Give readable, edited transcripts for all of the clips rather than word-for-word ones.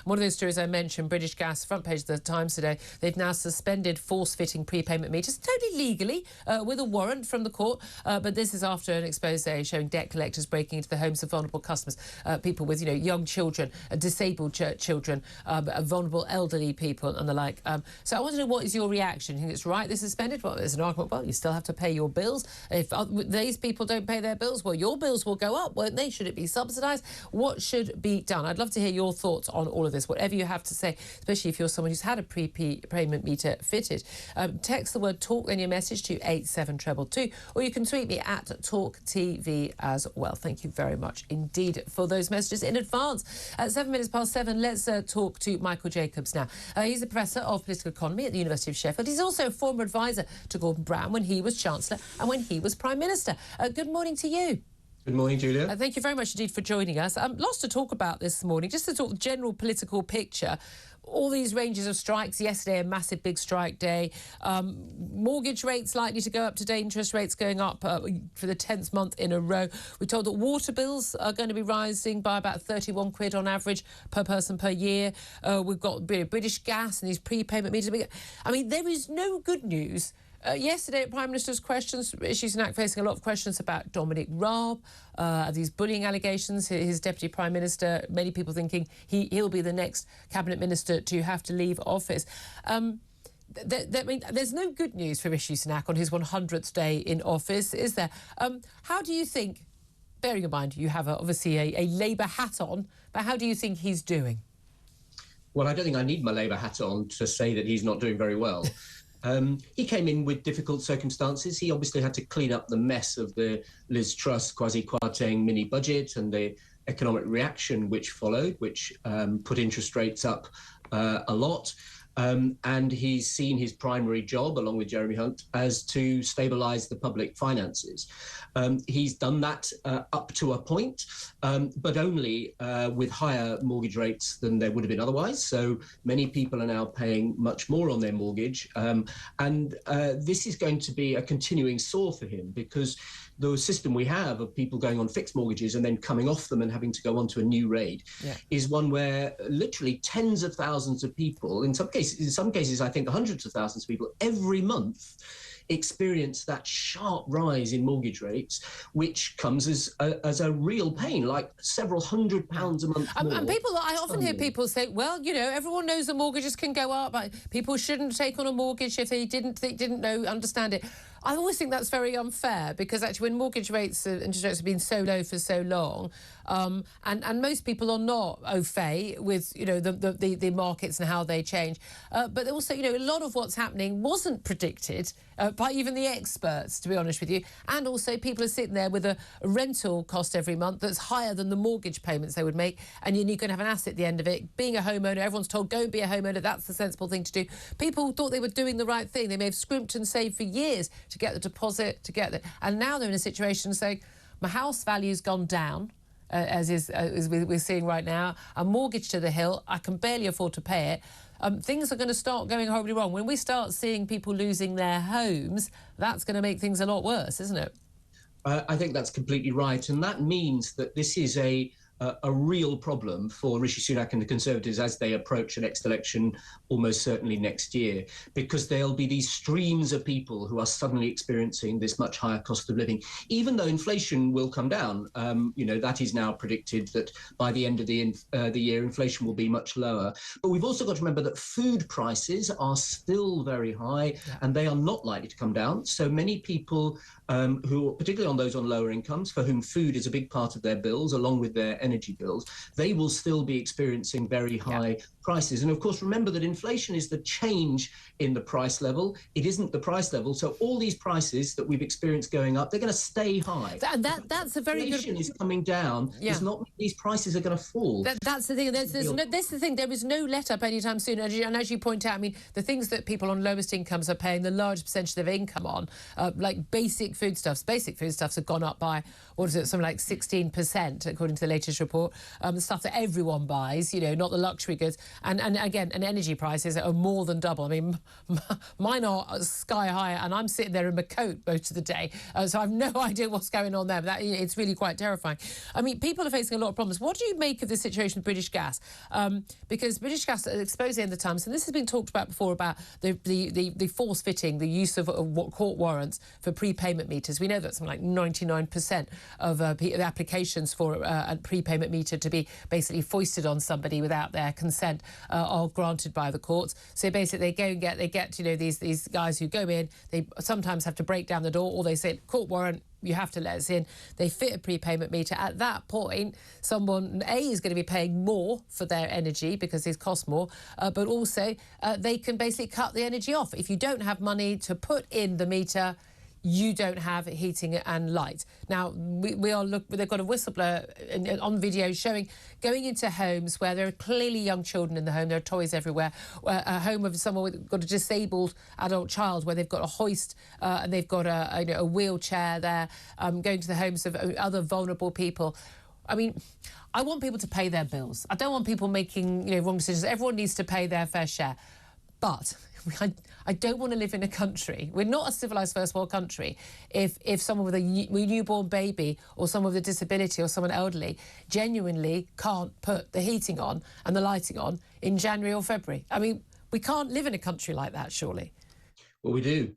One of those stories I mentioned, British Gas, front page of the Times today, they've now suspended force-fitting prepayment meters, totally legally, with a warrant from the court. But this is after an expose showing debt collectors breaking into the homes of vulnerable customers, people with, young children, disabled children, vulnerable elderly people and the like. So I want to know, what is your reaction? You think it's right, this is suspended? Well, there's an argument, well, you still have to pay your bills. If these people don't pay their bills, well, your bills will go up, won't they? Should it be subsidised? What should be done? I'd love to hear your thoughts on all of this, whatever you have to say, especially if you're someone who's had a prepayment meter fitted. Text the word talk in your message to 87222, or you can tweet me at talkTV as well. Thank you very much indeed for those messages in advance. At 7:07, let's talk to Michael Jacobs now. He's a professor of political economy at the University of Sheffield. He's also a former advisor to Gordon Brown when he was Chancellor and when he was Prime Minister. Good morning to you. Good morning, Julia. Thank you very much indeed for joining us. Lots to talk about this morning, just the sort of general political picture. All these ranges of strikes. Yesterday, a massive big strike day. Mortgage rates likely to go up today. Interest rates going up for the 10th month in a row. We're told that water bills are going to be rising by about 31 quid on average per person per year. We've got British Gas and these prepayment meters. I mean, there is no good news. Yesterday at Prime Minister's Questions, Rishi Sunak facing a lot of questions about Dominic Raab, these bullying allegations, his Deputy Prime Minister, many people thinking he'll be the next Cabinet Minister to have to leave office. There's no good news for Rishi Sunak on his 100th day in office, is there? How do you think, bearing in mind you have obviously a Labour hat on, but how do you think he's doing? Well, I don't think I need my Labour hat on to say that he's not doing very well. He came in with difficult circumstances. He obviously had to clean up the mess of the Liz Truss quasi-Kwarteng mini-budget and the economic reaction which followed, which put interest rates up a lot. And he's seen his primary job, along with Jeremy Hunt, as to stabilise the public finances. He's done that up to a point, but only with higher mortgage rates than there would have been otherwise. So many people are now paying much more on their mortgage. And this is going to be a continuing sore for him, because the system we have of people going on fixed mortgages and then coming off them and having to go on to a new rate is one where literally tens of thousands of people, in some cases I think hundreds of thousands of people every month experience that sharp rise in mortgage rates, which comes as a real pain, like several £100 a month more. And people, I often hear people say, well, everyone knows the mortgages can go up. People shouldn't take on a mortgage if they didn't understand it. I always think that's very unfair, because actually when mortgage rates, interest rates have been so low for so long, and most people are not au fait with the markets and how they change, but also a lot of what's happening wasn't predicted by even the experts, to be honest with you. And also people are sitting there with a rental cost every month that's higher than the mortgage payments they would make, and you're going to have an asset at the end of it. Being a homeowner, everyone's told go and be a homeowner, that's the sensible thing to do. People thought they were doing the right thing. They may have scrimped and saved for years to get the deposit, and now they're in a situation saying, my house value's gone down, as we're seeing right now, a mortgage to the hill, I can barely afford to pay it. Things are going to start going horribly wrong. When we start seeing people losing their homes, that's going to make things a lot worse, isn't it? I think that's completely right. And that means that this is a real problem for Rishi Sunak and the Conservatives as they approach the next election, almost certainly next year, because there'll be these streams of people who are suddenly experiencing this much higher cost of living, even though inflation will come down. That is now predicted that by the end of the year, inflation will be much lower. But we've also got to remember that food prices are still very high, and they are not likely to come down. So many people who, particularly on those on lower incomes, for whom food is a big part of their bills, along with their energy bills, they will still be experiencing very high prices. And of course, remember that inflation is the change in the price level. It isn't the price level. So all these prices that we've experienced going up, they're going to stay high. That's a very inflation good... is coming down. Does not mean these prices are going to fall. That's the thing. That's the thing. There is no let-up anytime soon. And as you point out, I mean, the things that people on lowest incomes are paying the largest percentage of their income on, like basic foodstuffs. Basic foodstuffs have gone up by, something like 16%, according to the latest report, the stuff that everyone buys, not the luxury goods. And again, energy prices are more than double. I mean, mine are sky high, and I'm sitting there in my coat most of the day. So I've no idea what's going on there. But it's really quite terrifying. I mean, people are facing a lot of problems. What do you make of the situation with British Gas? Because British Gas exposed in the Times, and this has been talked about before, about the force fitting, the use of court warrants for prepayment meters. We know that something like 99% of the applications for a prepayment meter to be basically foisted on somebody without their consent are granted by the courts. So basically they get these guys who go in, they sometimes have to break down the door, or they say, court warrant, you have to let us in. They fit a prepayment meter. At that point, someone, A, is going to be paying more for their energy because it costs more, but also they can basically cut the energy off. If you don't have money to put in the meter, you don't have heating and light. Now, they've got a whistleblower on video showing going into homes where there are clearly young children in the home, there are toys everywhere, a home of someone with got a disabled adult child where they've got a hoist and they've got a wheelchair there, going to the homes of other vulnerable people. I mean, I want people to pay their bills. I don't want people making wrong decisions. Everyone needs to pay their fair share. But I don't want to live in a country, we're not a civilised first world country, if someone with a newborn baby or someone with a disability or someone elderly genuinely can't put the heating on and the lighting on in January or February. I mean, we can't live in a country like that, surely. Well, we do.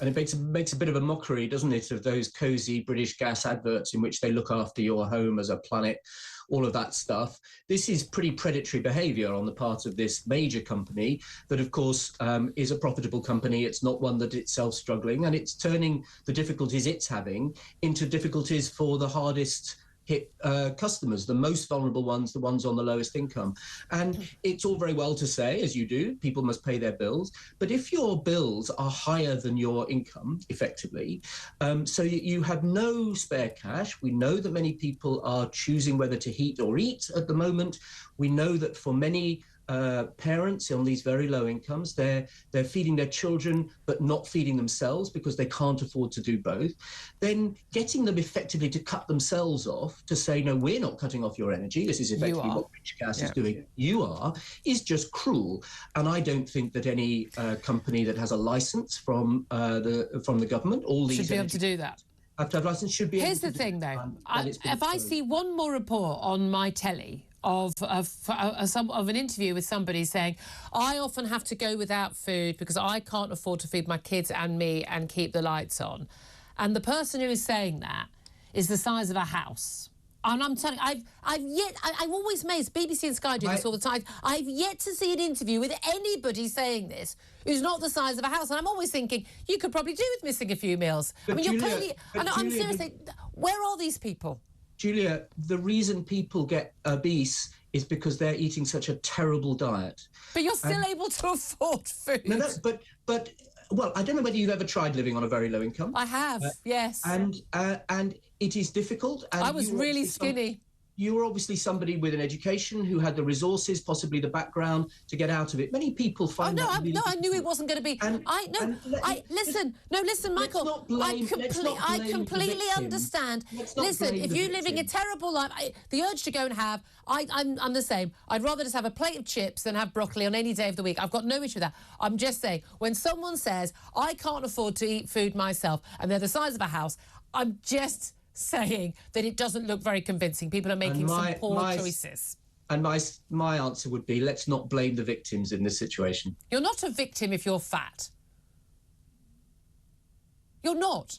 And it makes a bit of a mockery, doesn't it, of those cosy British Gas adverts in which they look after your home as a planet, all of that stuff. This is pretty predatory behaviour on the part of this major company that, of course, is a profitable company. It's not one that itself struggling, and it's turning the difficulties it's having into difficulties for the hardest hit customers, the most vulnerable ones, the ones on the lowest income. And it's all very well to say, as you do, people must pay their bills. But if your bills are higher than your income, effectively, so you have no spare cash, we know that many people are choosing whether to heat or eat at the moment. We know that for many parents on these very low incomes, they're feeding their children but not feeding themselves because they can't afford to do both. Then getting them effectively to cut themselves off, to say, no, we're not cutting off your energy, this is effectively what British Gas is doing, you are, is just cruel. And I don't think that any company that has a licence from the government, all these should be able to do that. After license should be. Here's the thing, though. If I see one more report on my telly of an interview with somebody saying, I often have to go without food because I can't afford to feed my kids and me and keep the lights on, and the person who is saying that is the size of a house. And I'm telling you, I'm always amazed. BBC and Sky do this all the time. I've yet to see an interview with anybody saying this who's not the size of a house. And I'm always thinking, you could probably do with missing a few meals. But I mean, Julia, you're clearly... I'm seriously... Where are these people? Julia, the reason people get obese is because they're eating such a terrible diet. But you're still able to afford food. No, but well, I don't know whether you've ever tried living on a very low income. I have, yes. And it is difficult. And I was really skinny. You were obviously somebody with an education who had the resources, possibly the background to get out of it. Many people find that really difficult. I knew it wasn't going to be. Listen, Michael. I completely understand. Listen, if you're living a terrible life, the urge to go and have, I'm the same. I'd rather just have a plate of chips than have broccoli on any day of the week. I've got no issue with that. I'm just saying, when someone says, I can't afford to eat food myself, and they're the size of a house, I'm just saying that it doesn't look very convincing. People are making some poor choices. And my answer would be, let's not blame the victims in this situation. You're not a victim if you're fat. You're not.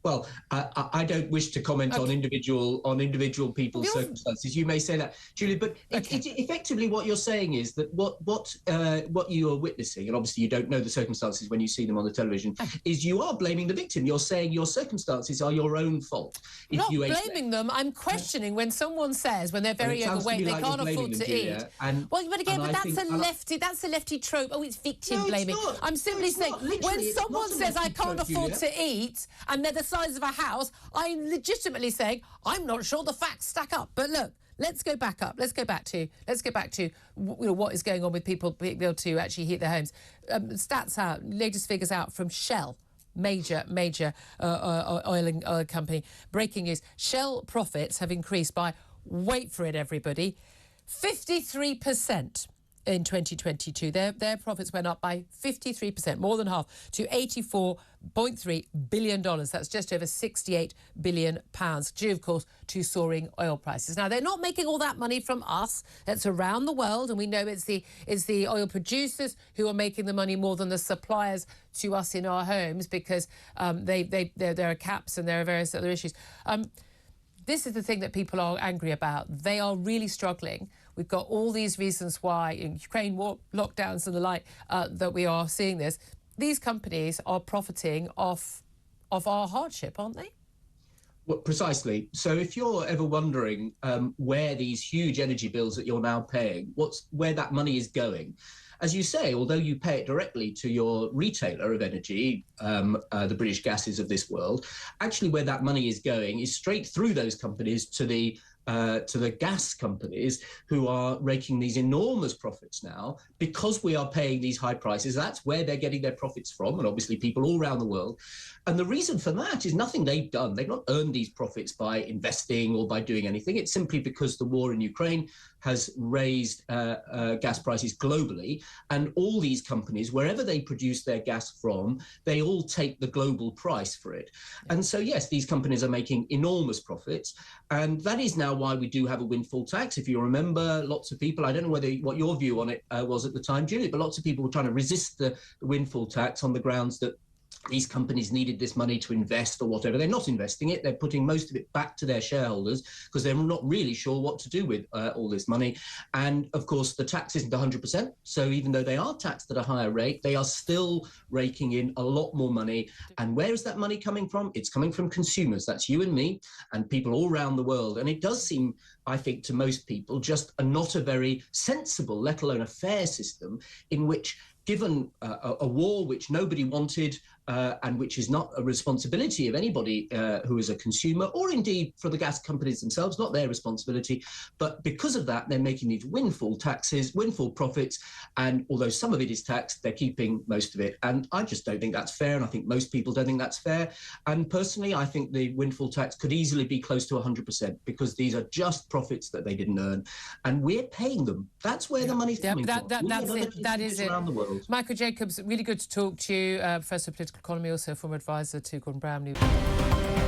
Well, I don't wish to comment on individual people's circumstances. You may say that, Julia, but it's effectively what you're saying is that what you are witnessing, and obviously you don't know the circumstances when you see them on the television, is you are blaming the victim. You're saying your circumstances are your own fault. I'm not blaming them. I'm questioning when someone says when they're very overweight they can't afford to eat. That's a lefty trope. Oh, it's victim blaming. I'm simply saying when someone says I can't afford to eat and they're the size of a house, I'm legitimately saying I'm not sure the facts stack up. But look, let's go back up. Let's go back to what is going on with people being able to actually heat their homes. Stats out, latest figures out from Shell. Major oil company. Breaking news: Shell profits have increased by wait for it, everybody, 53%. In 2022, their profits went up by 53%, more than half, to $84.3 billion. That's just over £68 billion, due, of course, to soaring oil prices. Now, they're not making all that money from us. That's around the world, and we know it's the oil producers who are making the money more than the suppliers to us in our homes, because there are caps and there are various other issues. This is the thing that people are angry about. They are really struggling. We've got all these reasons why, in Ukraine war, lockdowns and the like, that we are seeing this. These companies are profiting off our hardship, aren't they? Well, precisely. So if you're ever wondering where these huge energy bills that you're now paying, where that money is going, as you say, although you pay it directly to your retailer of energy, the British Gases of this world, actually where that money is going is straight through those companies to the gas companies, who are raking these enormous profits now because we are paying these high prices. That's where they're getting their profits from, and obviously people all around the world. And the reason for that is nothing they've done. They've not earned these profits by investing or by doing anything. It's simply because the war in Ukraine has raised gas prices globally, and all these companies, wherever they produce their gas from, they all take the global price for it. And so, yes, these companies are making enormous profits, and that is now why we do have a windfall tax. If you remember, lots of people, I don't know what your view on it was at the time, Juliet, but lots of people were trying to resist the windfall tax on the grounds that these companies needed this money to invest or whatever. They're not investing it. They're putting most of it back to their shareholders because they're not really sure what to do with all this money. And of course, the tax isn't 100%. So even though they are taxed at a higher rate, they are still raking in a lot more money. And where is that money coming from? It's coming from consumers. That's you and me and people all around the world. And it does seem, I think, to most people, just not a very sensible, let alone a fair system in which, given a war which nobody wanted and which is not a responsibility of anybody who is a consumer, or indeed for the gas companies themselves, not their responsibility. But because of that, they're making these windfall taxes, windfall profits. And although some of it is taxed, they're keeping most of it. And I just don't think that's fair. And I think most people don't think that's fair. And personally, I think the windfall tax could easily be close to 100% because these are just profits that they didn't earn. And we're paying them. That's where the money's coming from. That's it. That is it. Around the world. Michael Jacobs, really good to talk to you. Professor of Political Economy, also former advisor to Gordon Brown.